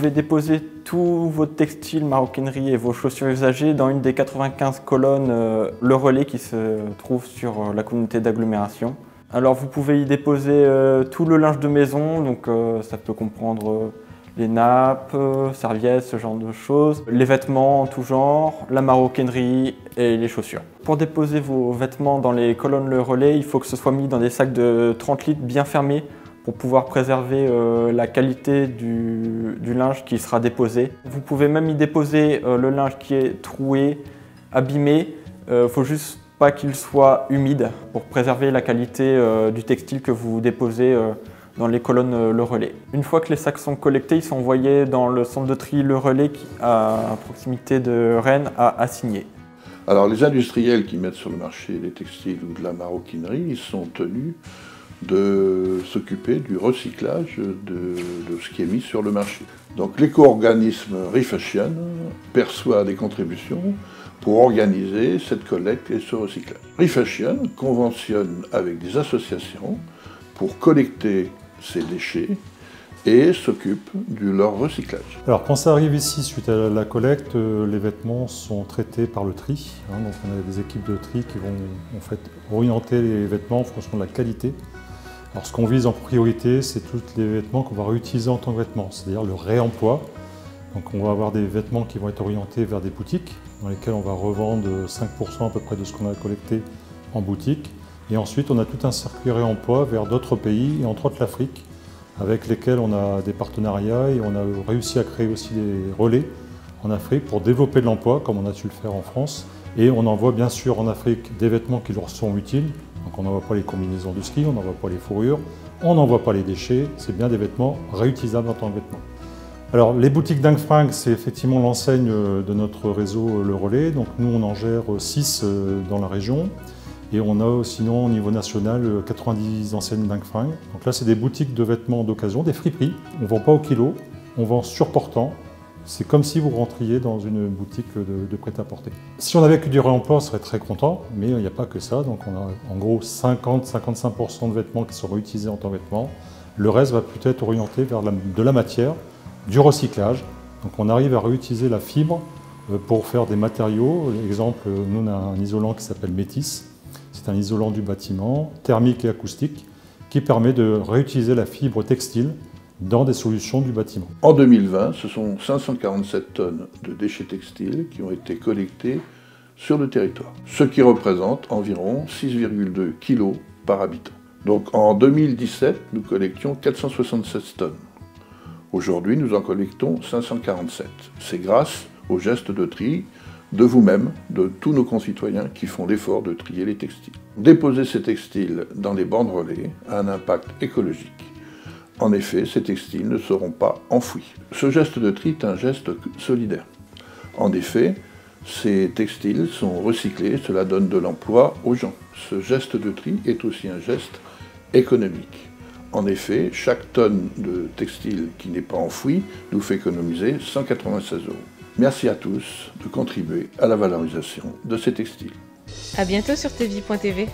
pouvez déposer tout votre textile, maroquinerie et vos chaussures usagées dans une des 95 colonnes Le Relais qui se trouve sur la communauté d'agglomération. Alors vous pouvez y déposer tout le linge de maison, donc ça peut comprendre les nappes, serviettes, ce genre de choses, les vêtements en tout genre, la maroquinerie et les chaussures. Pour déposer vos vêtements dans les colonnes Le Relais, il faut que ce soit mis dans des sacs de 30 litres bien fermés pour pouvoir préserver la qualité du linge qui sera déposé. Vous pouvez même y déposer le linge qui est troué, abîmé. Il faut juste pas qu'il soit humide pour préserver la qualité du textile que vous déposez dans les colonnes Le Relais. Une fois que les sacs sont collectés, ils sont envoyés dans le centre de tri Le Relais à proximité de Rennes à Assigné. Alors les industriels qui mettent sur le marché des textiles ou de la maroquinerie, ils sont tenus de s'occuper du recyclage de ce qui est mis sur le marché. Donc l'éco-organisme Refashion perçoit des contributions pour organiser cette collecte et ce recyclage. Refashion conventionne avec des associations pour collecter ces déchets et s'occupe de leur recyclage. Alors quand ça arrive ici, suite à la collecte, les vêtements sont traités par le tri. Donc on a des équipes de tri qui vont en fait orienter les vêtements en fonction de la qualité. Alors ce qu'on vise en priorité, c'est tous les vêtements qu'on va réutiliser en tant que vêtements, c'est-à-dire le réemploi. Donc on va avoir des vêtements qui vont être orientés vers des boutiques, dans lesquelles on va revendre 5% à peu près de ce qu'on a collecté en boutique. Et ensuite on a tout un circuit réemploi vers d'autres pays, et entre autres l'Afrique, avec lesquels on a des partenariats et on a réussi à créer aussi des relais en Afrique pour développer de l'emploi, comme on a su le faire en France. Et on envoie bien sûr en Afrique des vêtements qui leur sont utiles. Donc on n'envoie pas les combinaisons de ski, on n'envoie pas les fourrures, on n'envoie pas les déchets, c'est bien des vêtements réutilisables en tant que vêtements. Alors les boutiques Dingue Fringues, c'est effectivement l'enseigne de notre réseau Le Relais. Donc nous on en gère 6 dans la région. Et on a sinon au niveau national 90 enseignes Dingue Fringues. Donc là c'est des boutiques de vêtements d'occasion, des friperies. On ne vend pas au kilo, on vend sur portant. C'est comme si vous rentriez dans une boutique de prêt-à-porter. Si on avait que du réemploi, on serait très content, mais il n'y a pas que ça. Donc on a en gros 50-55% de vêtements qui sont réutilisés en tant que vêtements. Le reste va plutôt être orienté vers de la matière, du recyclage. Donc on arrive à réutiliser la fibre pour faire des matériaux. Exemple, nous on a un isolant qui s'appelle Métis. C'est un isolant du bâtiment, thermique et acoustique, qui permet de réutiliser la fibre textile dans des solutions du bâtiment. En 2020, ce sont 547 tonnes de déchets textiles qui ont été collectés sur le territoire, ce qui représente environ 6,2 kg par habitant. Donc en 2017, nous collections 476 tonnes. Aujourd'hui, nous en collectons 547. C'est grâce au geste de tri de vous-même, de tous nos concitoyens qui font l'effort de trier les textiles. Déposer ces textiles dans les bandes relais a un impact écologique. En effet, ces textiles ne seront pas enfouis. Ce geste de tri est un geste solidaire. En effet, ces textiles sont recyclés, cela donne de l'emploi aux gens. Ce geste de tri est aussi un geste économique. En effet, chaque tonne de textile qui n'est pas enfouie nous fait économiser 196 €. Merci à tous de contribuer à la valorisation de ces textiles. À bientôt sur tvie.tv.